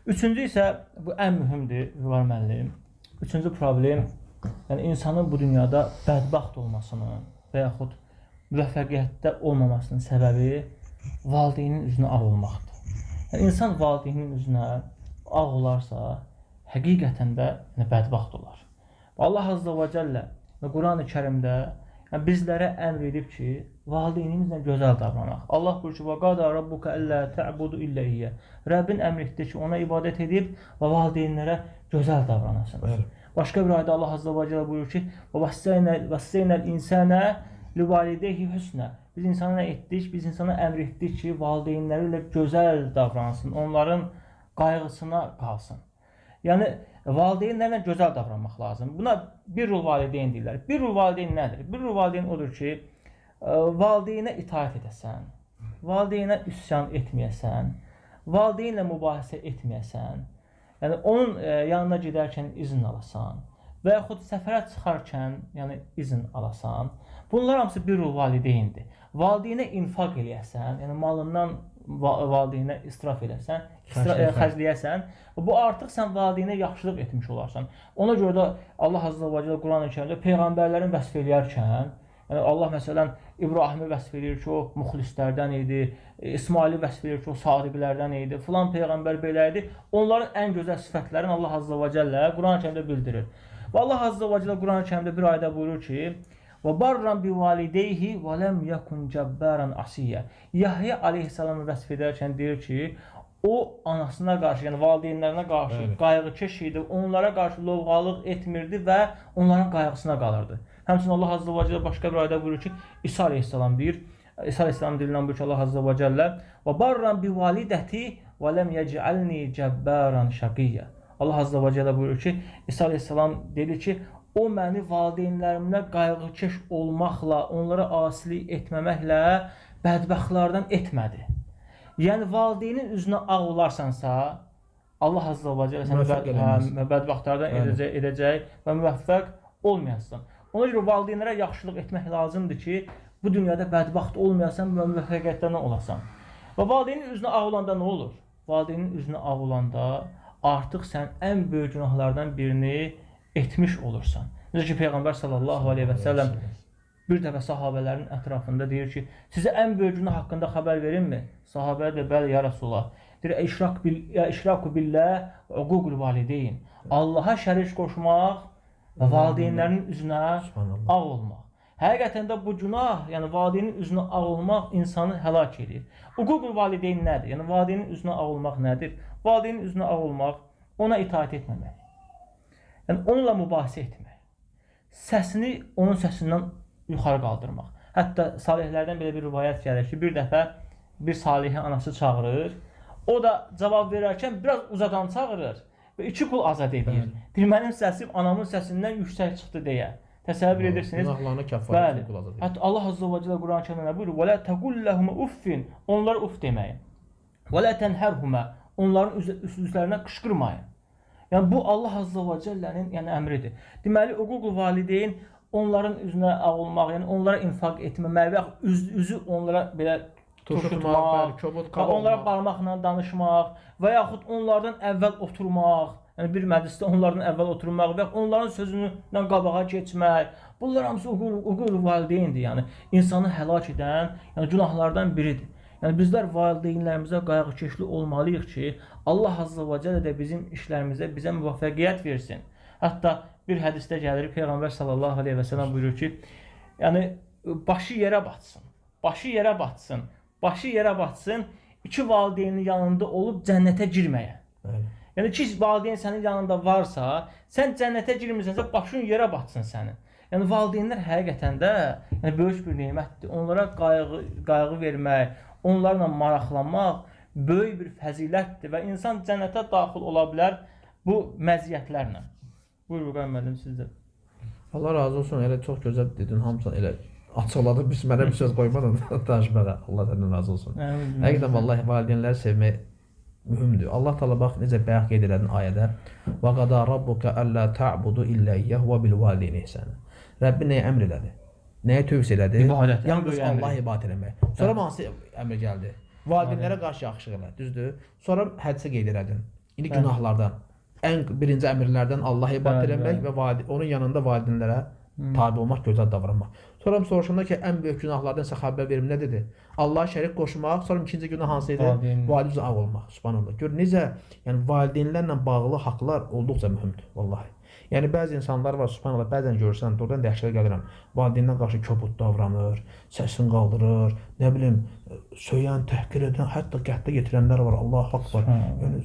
Üçüncü isə, bu ən mühümdür, Vüqar müəllim. Üçüncü problem, yəni insanın bu dünyada bədbəxt olmasının və yaxud müvəffəqiyyətdə olmamasının səbəbi valideynin üzünə ağ olmaqdır. Yəni, insan valideynin üzünə ağ olarsa, həqiqətən də bədbəxt olar. Allah Azza və Cəllə Quran-ı Kərimdə bizlərə əmr edib ki, valideynimizlə gözəl davranaq. Allah buyurur ki, وَقَادَ رَبُّكَ أَلَّا تَعْبُدُ إِلَّا إِيَّهُ Rəbbin əmr etdi ki, ona ibadət edib və valideynlərə gözəl davranasınız. Başqa bir ayda Allah Azza və Cəllə buyurur ki, وَوَسَّيْنَا الْإِنسَانَ لِوَالِدَيْهِ حُسْنًا Biz insana nə etdik? Biz insana əmr etdik ki, valideynləri ilə gözəl davransın, onların qayğısına qalsın. Yəni, valideynlərlə gözəl davranmaq lazım. Buna birrul valideyn deyirlər. Birrul valideyn nədir? Birrul valideyn odur ki, valideynə itaət edəsən, valideynə üsyan etməyəsən, valideynlə mübahisə etməyəsən, yəni onun yanına gedərkən izin alasan və yaxud səfərə çıxarkən izin alasan. Bunlar hamısı birrul valideyndir. Valideynə infaq eləyəsən, yəni malından valideynə israf edəsən, xərcləyəsən, bu artıq sən valideynə yaxşılıq etmiş olarsan. Ona görə də Allah Azza və Cəllə Quran-ı Kərimdə peyğəmbərlərin vəsf eləyərkən, yəni Allah məsələn İbrahimi vəsf edir ki, o müxlislərdən idi, İsmaili vəsf edir ki, o sadiqlərdən idi, filan peyğəmbər belə idi. Onların ən gözəl sifətlərini Allah Azza və Cəllə Quran-ı Kərimdə bildirir. Və Allah Azza və Cəllə Quran-ı Kərimdə bir ayda buyurur ki, وَبَرًّا بِوَالِدَيْهِ وَلَمْ يَكُنْ جَبَّارًا عَصِيًّا Yahya aleyhissalamı vəsf edərkən deyir ki, o anasına qarşı, yəni valideynlərinə qarşı qayğıkeş idi, onlara qarşı lovğalıq etmirdi və onların qayğısına qalırdı. Həmçinin Allah Azza və Cəllə başqa bir ayda buyurur ki, İsa aleyhissalam deyir, İsa aleyhissalam dilindən buyurur ki, Allah Azza və Cəllə وَبَرًّا بِوَالِدَتِي وَلَمْ يَجْعَلْنِي جَبَّارًا شَقِيًّا Allah Azza və Cəllə buyurur ki, İsa aleyhissalam dedi ki, o məni valideynlərimlə qayğıkeş olmaqla, onlara asilik etməməklə bədbəxtlərdən etmədi. Yəni, valideynin üzünə ağ olarsansa, Allah Azza və Cəllə səni bədbəxtlərdən edəcək və müvəffəq olmayasın. Ona görə valideynlərə yaxşılıq etmək lazımdır ki, bu dünyada bədbəxt olmayasan və müvəffəqiyyətlərdən olasan. Və valideynin üzünə ağ olanda nə olur? Valideynin üzünə ağ olanda artıq sən ən böyük günahlardan birini etmiş olursan. Necə ki, Peyğəmbər sallallahu aleyhi və səlləm bir dəfə sahabələrin ətrafında deyir ki, sizə ən böyük günah haqqında xəbər verinmi? Sahabələr də, bəli, ya Rasulullah. Deyir, işraku billah və uququl valideyn. Allaha şərik qoşmaq və valideynlərin üzünə ağ olmaq. Həqiqətən də bu günah, yəni valideynin üzünə ağ olmaq insanı həlak edir. Uququl valideyn nədir? Yəni valideynin üzünə ağ olmaq nədir? Valideynin üzünə ağ olmaq, ona itaət etməmək. Yəni, onunla mübahisə etmək, səsini onun səsindən yuxarı qaldırmaq. Hətta salihlərdən belə bir rivayət gəlir ki, bir dəfə bir salihi anası çağırır, o da cavab verərkən biraz uzadan çağırır və 2 qul azad edir. Deyir, mənim səsim anamın səsindən yüksək çıxdı deyə. Təsəvvür edirsiniz. Günahlarına kəffarət qul azad edir. Hətta Allah Azza və Cəllə Quran-ı Kərimdə buyurur, وَلَا تَقُلْ لَهُمَ uffin Onlara uf deməyin. وَلَا تَنْهَرْهُمَا Onların üzlərinə qışqırmayın. Yəni, bu Allah Azza və Cəllənin əmridir. Deməli, uququl valideyn onların üzünə ağ olmaq, yəni onlara infaq etməmək və üzü onlara belə turşutmaq, onlara barmaqla danışmaq və yaxud onlardan əvvəl oturmaq, yəni bir məclisdə onlardan əvvəl oturmaq və onların sözündən qabağa keçmək. Bunlar hamısı uququl valideyndir, yəni insanı həlak edən günahlardan biridir. Yəni, bizlər valideynlərimizə qayğıkeşli olmalıyıq ki, Allah Azza və Cəllə də bizim işlərimizə bizə müvəffəqiyyət versin. Hətta bir hədisdə gəlir, Peyğəmbər sallallahu aleyhi və səlləm buyurur ki, yəni, başı yerə batsın, başı yerə batsın, 2 valideynin yanında olub cənnətə girməyə. Yəni, 2 valideyn sənin yanında varsa, sən cənnətə girmirsənsə, başın yerə batsın sənin. Yəni, valideynlər həqiqətən də böyük bir neymətdir. Onlara qayğı vermək, onlarla maraqlanmaq böyük bir fəzilətdir və insan cənnətə daxil ola bilər bu məziyyətlərlə. Buyur, Vüqar müəllim, sizdə. Allah razı olsun, elə çox gözəl dedin, hamısan elə açıqladı, biz mənə bir söz qoymadın danışmağa. Allah səndən razı olsun. Həqiqətən, vallahi, valideynləri sevmək mühümdür. Allah Teala bax, necə bayaq qeyd elədin ayədə وَقَدَا رَبُّكَ أَلَّا تَعْبُدُ إِلَّا إِيَّهُ وَبِالْوَالِدَيْنِ إِحْسَانًا Rəbbi nəyə əmr elədi? Nəyə tövsiyə elədi? Yalnız Allaha ibadət eləmək. Sonra hansı əmr gəldi? Valideynlərə qarşı yaxşılıq elə, düzdür? Sonra hədisi qeyd elədin. İndi günahlardan. Ən birinci əmrlərdən Allah ibadət eləmək və onun yanında valideynlərə tabi olmaq, gözəl davranmaq. Sonra soruşanda ki, ən böyük günahlardan sizə xəbər verim nə dedi? Allaha şərik qoşmaq, sonra ikinci günah hansı idi? Valideyn uzaq olmaq. Subhanallah. Gör necə, yəni valideynlərlə bağlı haqlar olduqca mühümdür vallahi. Yəni bəzi insanlar var, subhanallah, bəzən görürsən, doğrudan dəhşətə gəlirəm. Valideyndən qarşı kobud davranır, səsini qaldırır, nə bilim, söyən, təhqir edən, hətta qətlə yetirənlər var. Allahu akbar. Yəni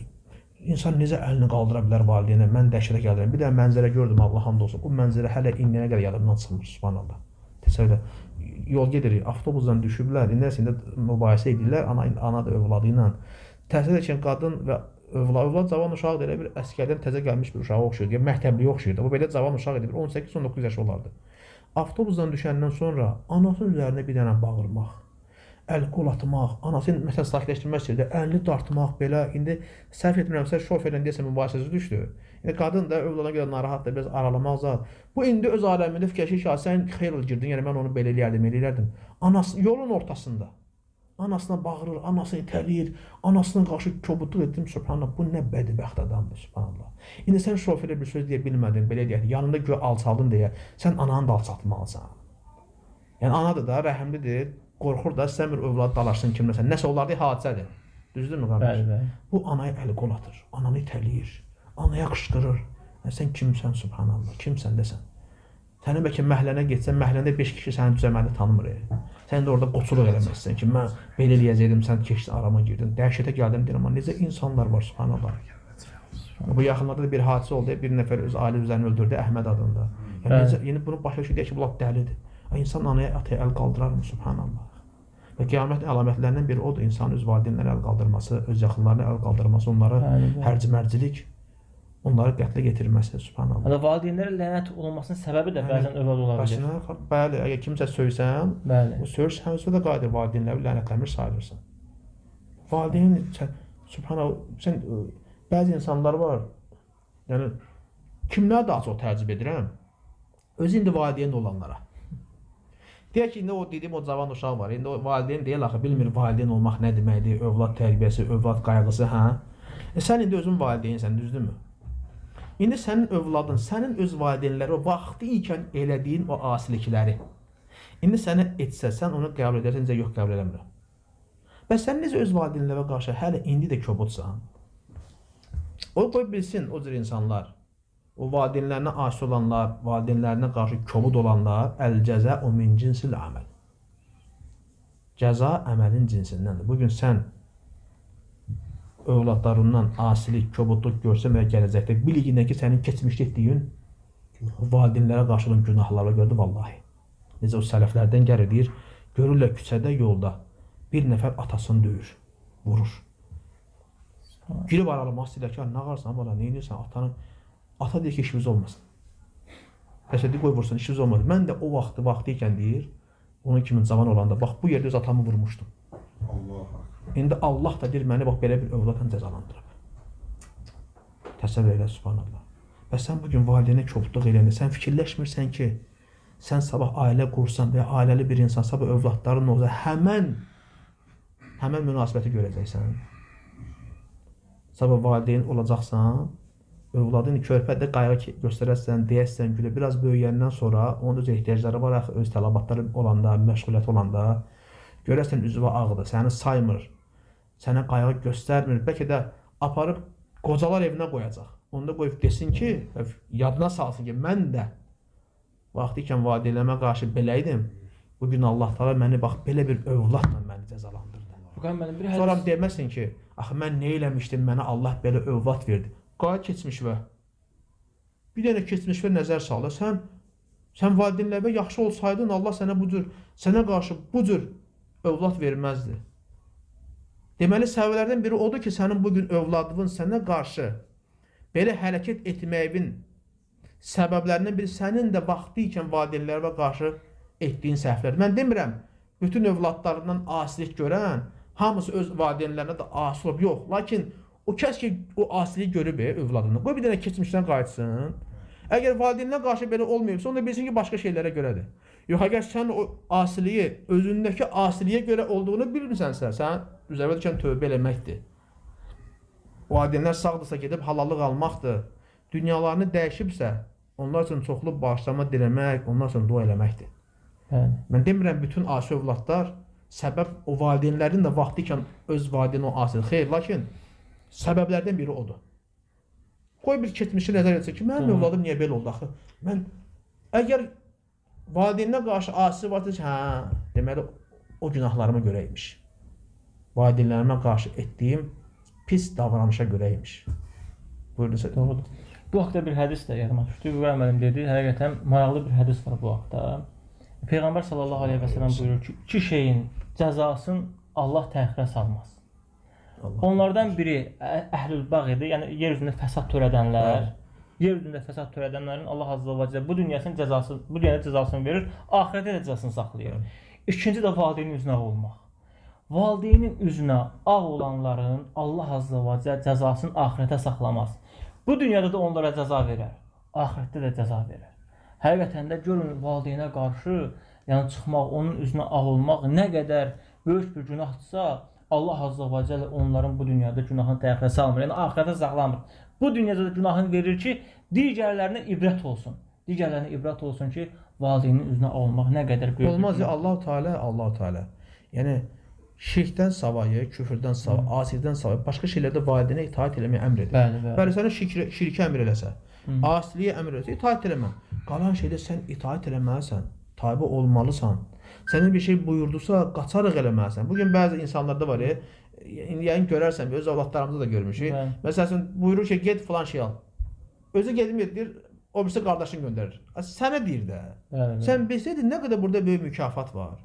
İnsan necə əlini qaldıra bilər valideynə? Mən dəhşətə gəlirəm. Bir də mənzərə gördüm, Allah hamd olsun. O mənzərə hələ indiyənə qədər yadımdan çıxmır, subhanallah. Təsəvvür yol gedirik, avtobusdan düşüblər, indi mübahisə edirlər, ana da övladı ilə. Təsəvvür edən qadın və övlad cavan uşaq da elə bir əsgərdən təzə gəlmiş bir uşağa oxşuyur, yəni məktəbliyə oxşuyurdu. Bu belə cavan uşaq idi, 18-19 yaşı olardı. Avtobusdan düşəndən sonra anasının üzərinə bir dənə bağırmaq, əl-qol atmaq, anasını məsələn sakitləşdirmək istəyirdi, əlini dartmaq belə. İndi səhv etmirəmsə şoferlə deyəsən mübahisəsi düşdü. İndi qadın da övladına görə narahatdır, biraz aralamaq zad. Bu indi öz aləmində fikirləşir ki, sən xeyr girdin, yəni mən onu belə eləyərdim. Anası yolun ortasında anasına bağırır, anasını itələyir, anasına qarşı kobudluq etdim, subhanallah. Bu nə bədbəxt adamdır, subhanallah. İndi sən şoferə bir söz deyə bilmədin, belə deyək, yanında göy alçaldın deyə, sən ananı da alçaltmalısan. Yəni anadır da, rəhimlidir. Qorxur da, istəmir övladı dalaşsın kimləsə. Nəsə olardı, hadisədir. Düzdürmü qardaş? Bu anaya əl-qol atır, ananı itələyir, anaya qışqırır. Sən kimsən, subhanallah, kimsən desən. Səni bəlkə məhlənə getsən, məhləndə 5 kişi səni düzəməli tanımır. Sən də orada qoçuluq eləməzsən ki, mən belə eləyəcəkdim, sən keçdin, arama girdin. Dəhşətə gəldim, deyirəm, amma necə insanlar var, subhanallah. Bu yaxınlarda da bir hadisə oldu, bir nəfər öz ailə üzərini öldürdü, Əhməd adında. Yəni bunu başa düşür, deyək ki, bu lap dəlidir. İnsan anaya, ataya əl qaldırarmı, subhanallah. Və qiyamət əlamətlərindən biri odur, insanın öz valideynlərə əl qaldırması, öz yaxınlarına əl qaldırması, onları hərc-mərcilik, onları qətlə getirməsi, subhanallah. Valideynlərə lənət olunmasının səbəbi də bəzən övlad ola bilir. Bəli, əgər kimsə söysən, o söyüş həmsə də qadir valideynləri lənətləmir sayılırsan. Valideyn, subhanallah, bəzi insanlar var, yəni, kimlər daha çox tərcib edirəm? Özü indi valideyn olanlara. Deyək ki, indi o dediyim o cavan uşaq var, indi o valideyn deyil axı, bilmir valideyn olmaq nə deməkdir, övlad tərbiyəsi, övlad qayğısı, hə? Sən indi özün valideynsən, düzdürmü? İndi sənin övladın, sənin öz valideynləri, o vaxtı ikən elədiyin o asilikləri, indi sənə etsə, sən onu qəbul edərsən, necə yox qəbul eləmirəm. Və sən necə öz valideynlərə qarşı hələ indi də kobudsan? O qoy bilsin o cür insanlar. O valideynlərinə asi olanlar, valideynlərinə qarşı kobud olanlar, əl-cəzə o min cinsil əməl. Cəza əməlin cinsindəndir. Bugün sən övladlarından asilik, kobudluq görsən və gələcəkdə bilgindən ki, sənin keçmişdə etdiyin valideynlərə qarşı olan günahlarla gördü, vallahi. Necə o sələflərdən gəlir, deyir, görürlər küçədə, yolda bir nəfər atasını döyür, vurur. Girib aralamaq istəyirlər ki, nə qarsan, bala, nə edirsən, atanın ata deyir ki, işimiz olmasın. Əsədi qoy vursun, işimiz olmasın. Mən də o vaxtı ikən deyir, onun kimin zaman olanda, bax, bu yerdə öz atamı vurmuşdum. İndi Allah da deyir, məni bax, belə bir övladla cəzalandırıb. Təsəvvür elə, subhanallah. Və sən bugün valideynə kobudluq eləyəndə, sən fikirləşmirsən ki, sən sabah ailə qursan və ailəli bir insan, sabah övladların olsa, həmən münasibəti görəcəksən. Sabah valideyn olacaqsan, övladın körpədə qayğı göstərəsən, deyəsən, gülə, biraz böyüyəndən sonra onun öz ehtiyacları var, öz tələbatları olanda, məşğuliyyət olanda, görəsən üzvə ağıdır, səni saymır, sənə qayğı göstərmir, bəlkə də aparıb qocalar evinə qoyacaq. Onda qoyub desin ki, yadına salsın ki, mən də vaxtı ikən valideynlərimə qarşı belə idim, bugün Allah təala məni bax, belə bir övladla məni cəzalandırdı. Sonra deməsin ki, axı mən nə eləmişdim, mənə Allah belə övlad verdi. Qayı keçmiş və bir dənə keçmiş və nəzər saldı. Sən valideynlərə yaxşı olsaydın, Allah sənə qarşı bu cür övlad verməzdi. Deməli, səbəblərdən biri odur ki, sənin bugün övladının sənə qarşı belə hərəkət etməyin səbəblərindən biri sənin də vaxtı ikən valideynlərə qarşı etdiyin səhvlər. Mən demirəm, bütün övladlarından asilik görən, hamısı öz valideynlərinə də asi olub, yox. Lakin o kəs ki, o asiliyi görüb övladını, qoy bir dənə keçmişdən qayıtsın. Əgər valideynlə qarşı belə olmayıbsa, onda bilsin ki, başqa şeylərə görədir. Yox, əgər sən o asiliyi, özündəki asiliyə görə olduğunu bilmirsənsə, sən üzərində düşən tövbə eləməkdir. valideynlər sağdırsa gedib halallıq almaqdır. Dünyalarını dəyişibsə, onlar üçün çoxlu bağışlama diləmək, onlar üçün dua eləməkdir. Bəli. Mən demirəm bütün asi övladlar səbəb o valideynlərin də vaxtı ikən öz valideyni o asir. Xeyr, lakin səbəblərdən biri odur. Qoy bir keçmişi nəzər etsə ki, mənim övladım niyə belə oldu axı? Mən əgər valideyninə qarşı asi varsa ki, hə, deməli o günahlarıma görə imiş. Valideynlərimə qarşı etdiyim pis davranışa görə imiş. Buyurun. Doğrudur. Bu haqda bir hədis də yadıma düşdü. İbrahim müəllim dedi, həqiqətən maraqlı bir hədis var bu haqda. Peyğəmbər sallallahu əleyhi və səlləm buyurur ki, iki şeyin cəzasını Allah təxirə salmaz. Onlardan biri əhlül bağ idi, yəni yer üzündə fəsad törədənlər. Yer üzündə fəsad törədənlərin Allah azza və cəllə bu dünyada cəzasını verir, axirətdə də cəzasını saxlayır. İkinci də valideynin üzünə ağ olmaq. Valideynin üzünə ağ olanların Allah azza və cəllə cəzasını axirətə saxlamaz. Bu dünyada da onlara cəza verər, axirətdə də cəza verər. Həqiqətən də görün valideynə qarşı yəni çıxmaq, onun üzünə ağ olmaq nə qədər böyük bir günahdırsa, Allah azza və cəllə onların bu dünyada günahını təxirə salmır, yəni axirətə saxlamır. Bu dünyada da günahını verir ki, digərlərinə ibrət olsun. Digərlərinə ibrət olsun ki, valideynin üzünə ağ olmaq nə qədər böyük. Olmaz ya Allah-u Teala. Yəni şirkdən savayı, küfrdən savayı, asirdən savayı başqa şeylərdə valideynə itaat eləməyə əmr edir. Bəli, sənə şirkə əmr eləsə, asiliyə əmr eləsə, itaat eləmə. Qalan şeydə sən itaat eləməlisən, tabi olmalısan. Sənin bir şey buyurdusa, qaçarıq eləməlisən. Bugün bəzi insanlarda var ya, yəni görərsən, öz avladlarımızda da görmüşük. Məsələn, buyurur ki, get falan şey al. Özü gedib deyir, o birisi qardaşın göndərir. Sənə deyir də. Sən bilsəydin nə qədər burada böyük mükafat var.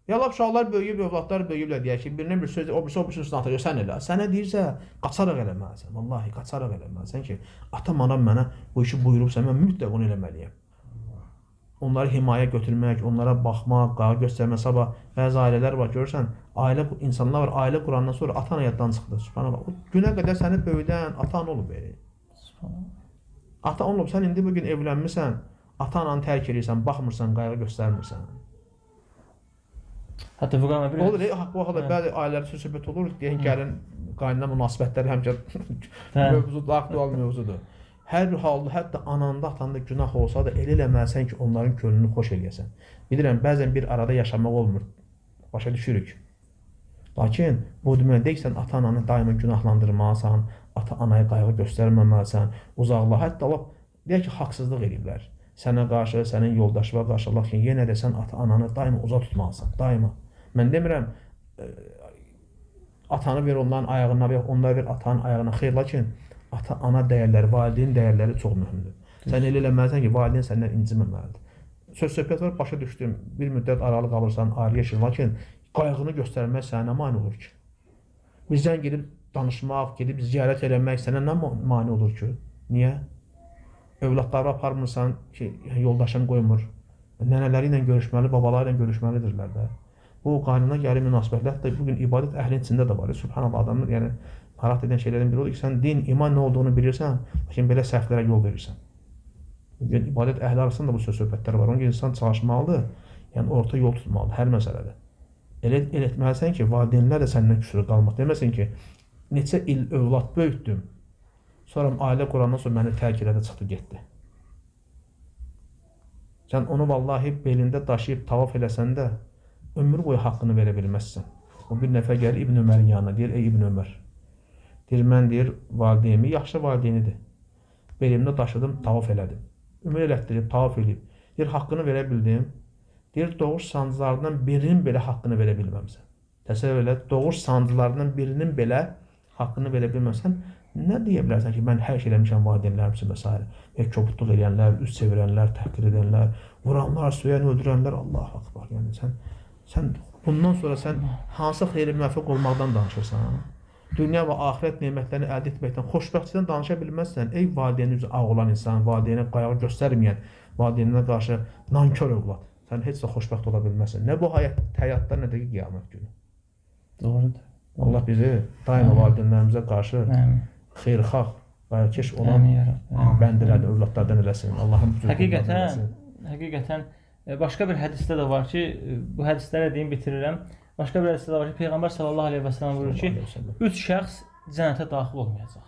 Ya lap uşaqlar böyüyüb, övladlar böyüyüblər deyək ki, birinin bir söz, o birisi üstünə atır, sən elə. Sənə deyirsə, qaçaraq eləməlisən. Vallahi, qaçaraq eləməlisən ki, atam, anam mənə bu işi buyurubsa, mən mütləq onu eləməliyəm. Onları himayə götürmək, onlara baxmaq, qağı göstərmək, sabah bəzi ailələr var, görürsən, insanlar var, ailə qurandan sonra atan həyatdan çıxdı. Subhanallah, o günə qədər səni böyüdən atan olub. Ata olub, sən indi bugün evlənmirsən, ata-ananı tərk edirsən, baxmırsan, qayğı göstərmirsən. Hətta bu qanuna bir... Olur, bu halda bəzi ailələr söhbət olur, deyən gəlin qaynana münasibətləri həmçə mövzudur, aktual mövzudur. Hər bir halda, hətta ananda, atanda günah olsa da elə eləməlisən ki, onların könlünü xoş eləyəsən. Bilirəm, bəzən bir arada yaşamaq olmur, başa düşürük. Lakin bu demək deyək, sən ata-ananı daima günahlandırmalısan, ata-anaya qayğı göstərməməlisən, uzaqla, hətta deyək ki, haqsızlıq ediblər. Sənə qarşı, sənin yoldaşına qarşı, lakin yenə də sən ata-ananı daima uzaq tutmalısan, daima. Mən demirəm, atanı ver onların ayağına, onları ver atanın ayağına, xeyr, lakin ata-ana dəyərləri, valideyn dəyərləri çox mühümdür. Sən elə eləməlisən ki, valideyn səndən inciməməlidir. Söz-söhbət var, başa düşdüm, bir müddət aralıq alırsan, ayrı yaşayır, lakin qayğını göstərmək sənə mani olur ki. Bizdən gedib danışmaq, gedib ziyarət eləmək sənə nə mani olur ki? Niyə? Övladları aparmırsan ki, yoldaşın qoymur. Nənələri ilə görüşməli, babaları ilə görüşməlidirlər də. Bu qaynına gəlir münasibətlər də bugün ibadət əhlinin içində də var. Subhanallah, adamın yəni maraq edən şeylərdən biri odur ki, sən din, iman nə olduğunu bilirsən, lakin belə səhvlərə yol verirsən. Bugün ibadət əhli arasında bu söz-söhbətlər var. Onun üçün insan çalışmalıdır, yəni orta yol tutmalıdır hər məsələdə. Elə etməlisən ki, valideynlər də səndən küsur qalmaq. Deməsin ki, neçə il övlad böyütdüm, sonra ailə qurandan sonra məni tərk elədi, çıxdı, getdi. Sən onu vallahi belində daşıyıb tavaf eləsən də, ömür boyu haqqını verə bilməzsən. O bir nəfər gəlir İbn Ömərin yanına, deyir, ey İbn Ömər, deyir, mən deyir, valideyimi, yaxşı valideynidir. Belimdə daşıdım, tavaf elədim. Ömür elətdirib, tavaf eləyib. Deyir, haqqını verə bildim. Deyir, doğuş sancılarından birinin belə haqqını verə bilməmsən. Təsəvvür elə, doğuş sancılarından birinin belə haqqını verə bilməmsən, nə deyə bilərsən ki, mən hər şey eləmişəm valideynlərim üçün və s. Və kobudluq eləyənlər, üst çevirənlər, təhqir edənlər, vuranlar, söyən, öldürənlər, Allah akbar. Yəni sən bundan sonra sən hansı xeyri müvəffəq olmaqdan danışırsan? Dünya və axirət nemətlərini əldə etməkdən, xoşbəxtlikdən danışa bilməzsən. Ey valideynin üzü ağ olan insan, valideynə qayğı göstərməyən, valideyninə qarşı nankör övlad. Sən heç də xoşbəxt ola bilməzsən. Nə bu həyatda, nə də ki, qiyamət günü. Doğrudur. Allah bizi daima valideynlərimizə qarşı xeyirxah, qayğıkeş olan bəndələrdə, övladlardan eləsin. Allahın Həqiqətən başqa bir hədisdə də var ki, bu hədislərə deyim, bitirirəm. Başqa bir hədisdə də var ki, Peyğəmbər sallallahu aleyhi və səlləm buyurur ki, 3 şəxs cənnətə daxil olmayacaq.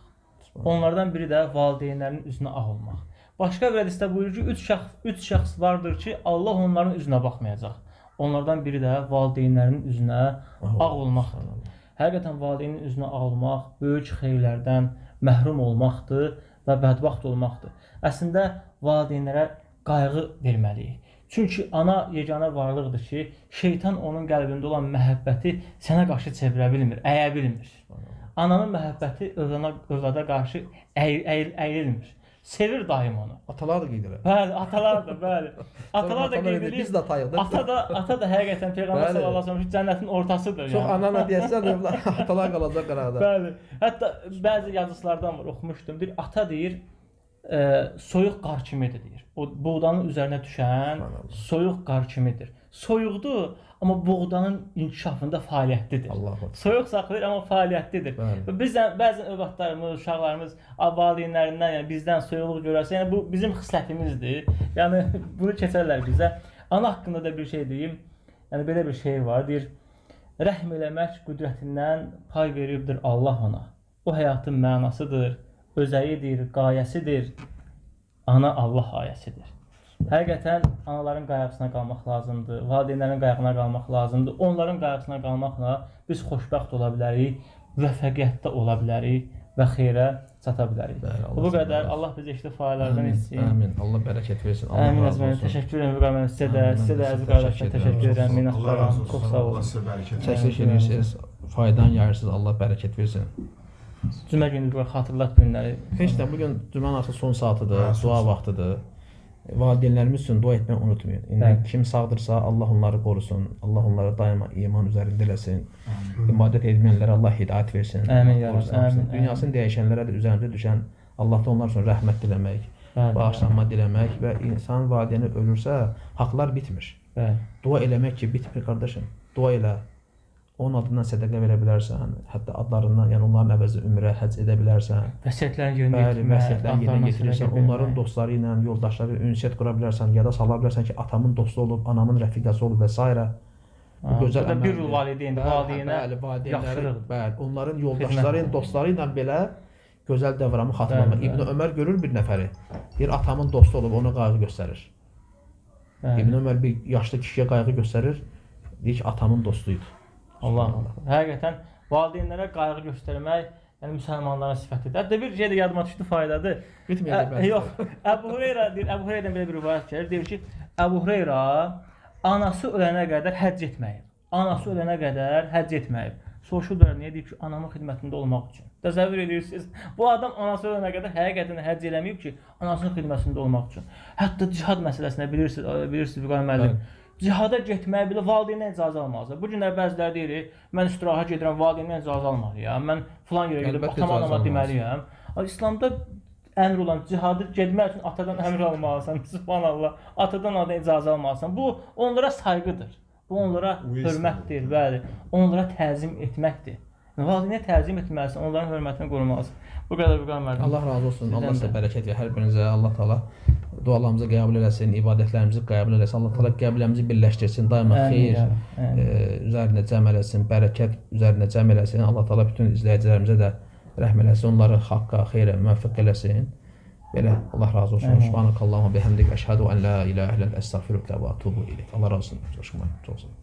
Onlardan biri də valideynlərin üzünə ağ olmaq. Başqa bir hədisdə buyurur ki, üç şəxs vardır ki, Allah onların üzünə baxmayacaq. Onlardan biri də valideynlərin üzünə ağ olmaqdır. Həqiqətən valideynin üzünə ağ olmaq böyük xeyirlərdən məhrum olmaqdır və bədbəxt olmaqdır. Əslində valideynlərə qayğı verməliyik. Çünki ana yeganə varlıqdır ki, şeytan onun qəlbində olan məhəbbəti sənə qarşı çevirə bilmir, əyə bilmir. Ananın məhəbbəti övlada qarşı əyilmir. Sevir daim onu. Atalar da qeyd edir. Bəli, atalar da, bəli. Atalar da qeyd edir. Biz də atayıq da. Ata da həqiqətən Peyğəmbər sallallahu əleyhi və səlləm cənnətin ortasıdır. Çox anana deyəsən, atalar qalacaq qərarda. Bəli. Hətta bəzi yazıçılardan var, oxumuşdum. Deyir, ata deyir, soyuq qar kimidir deyir. O buğdanın üzərinə düşən soyuq qar kimidir. Soyuqdur, amma buğdanın inkişafında fəaliyyətlidir. Soyuq saxlayır, amma fəaliyyətlidir. Bizdən bəzən övladlarımız, uşaqlarımız valideynlərindən, yəni bizdən soyuqluq görərsə, yəni bu bizim xislətimizdir. Yəni bunu keçərlər bizə. Ana haqqında da bir şey deyim. Yəni belə bir şey var, deyir: rəhm eləmək qüdrətindən pay veribdir Allah ona. O həyatın mənasıdır, özəyidir, qayəsidir. Ana Allah ayəsidir. Həqiqətən anaların qayğısına qalmaq lazımdır, valideynlərin qayğısına qalmaq lazımdır. Onların qayğısına qalmaqla biz xoşbəxt ola bilərik, müvəffəqiyyətdə ola bilərik və xeyrə çata bilərik. Bu qədər. Allah bizi eşitli faydalardan etsin. Amin. Allah bərəkət versin. Amin. Təşəkkür edirəm Vüqar müəllim, sizə də əziz qardaşlar təşəkkür edirəm. Minnətdaram. Çox sağ olun. Təşəkkür edirsiniz. Faydan yayırsınız. Allah bərəkət versin. Cümə günü xatırlat günləri. Heç də bugün cümənin artıq son saatıdır, dua vaxtıdır. Valideynlərimiz üçün dua etməyi unutmayın. İndi kim sağdırsa Allah onları qorusun. Allah onları daima iman üzərində eləsin. İbadət etməyənlərə Allah hidayət versin. Amin ya Rab. Amin. Dünyasını dəyişənlərə də üzərimizə düşən Allah da onlar üçün rəhmət diləmək, bağışlanma diləmək və insan valideyni ölürsə haqlar bitmir. Dua eləmək ki, bitmir qardaşım. Dua elə. Onun adından sədəqə verə bilərsən, hətta adlarından, yəni onların əvəzi ümrə, həcc edə bilərsən. Vəsiyyətlərini yerinə yetirirsən, onların dostları ilə, yoldaşları ilə ünsiyyət qura bilərsən, yada sala bilərsən ki, atamın dostu olub, anamın rəfiqəsi olub və s. Bu gözəl əməldir. Bir valideynə yaxşılıqdır. Onların yoldaşları, dostları ilə belə gözəl dəvramı xatırlamaq. İbn Ömər görür bir nəfəri, bir atamın dostu olub, ona qayğı göstərir. İbn Ömər bir yaşlı kişiyə qayğı göstərir, deyir ki, atamın dostuydu. Allah. Həqiqətən valideynlərə qayğı göstərmək, yəni müsəlmanların sifətidir. Hətta bir şey də yadıma düşdü, faydadır. Yox, Əbu Hüreyrə deyir, Əbu Hüreyrədən belə bir rivayət gəlir. Deyir ki, Əbu Hüreyrə anası ölənə qədər həcc etməyib. Anası ölənə qədər həcc etməyib. Soruşurlar, niyə? Deyir ki, anamın xidmətində olmaq üçün. Təsəvvür edirsiniz, bu adam anası ölənə qədər həqiqətən həcc eləməyib ki, anasının xidmətində olmaq üçün. Hətta cihad məsələsində bilirsiniz Vüqar müəllim. Cihada getməyə belə valideyndən icazə almazlar. Bu günlər bəziləri deyir, mən istirahət gedirəm, valideyndən icazə almalıyam. Mən filan yerə gedib atam-anama deməliyəm. İslamda əmr olan cihadı getmək üçün atadan əmr almalısan. Subhanallah. Atadan icazə almalısan. Bu onlara sayğıdır. Bu onlara hörmətdir, bəli. Onlara təzim etməkdir. Valideynə təzim etməlisən, onların hörmətini qorumalısan. Bu qədər Vüqar müəllim. Allah razı olsun. Allah sizə bərəkət ver. Hər birinizə Allah Taala dualarımızı qəbul eləsin, ibadətlərimizi qəbul eləsin. Allah Taala qəbullərimizi birləşdirsin, daima xeyir üzərində cəm eləsin, bərəkət üzərində cəm eləsin. Allah Taala bütün izləyicilərimizə də rəhm eləsin, onları haqqa, xeyrə müvəffəq eləsin. Belə Allah razı olsun. Subhanakallahumma bihamdik əşhadu an la ilahe illə əstəğfiruka və etûbu ileyk. Allah razı olsun. Çox sağ olun.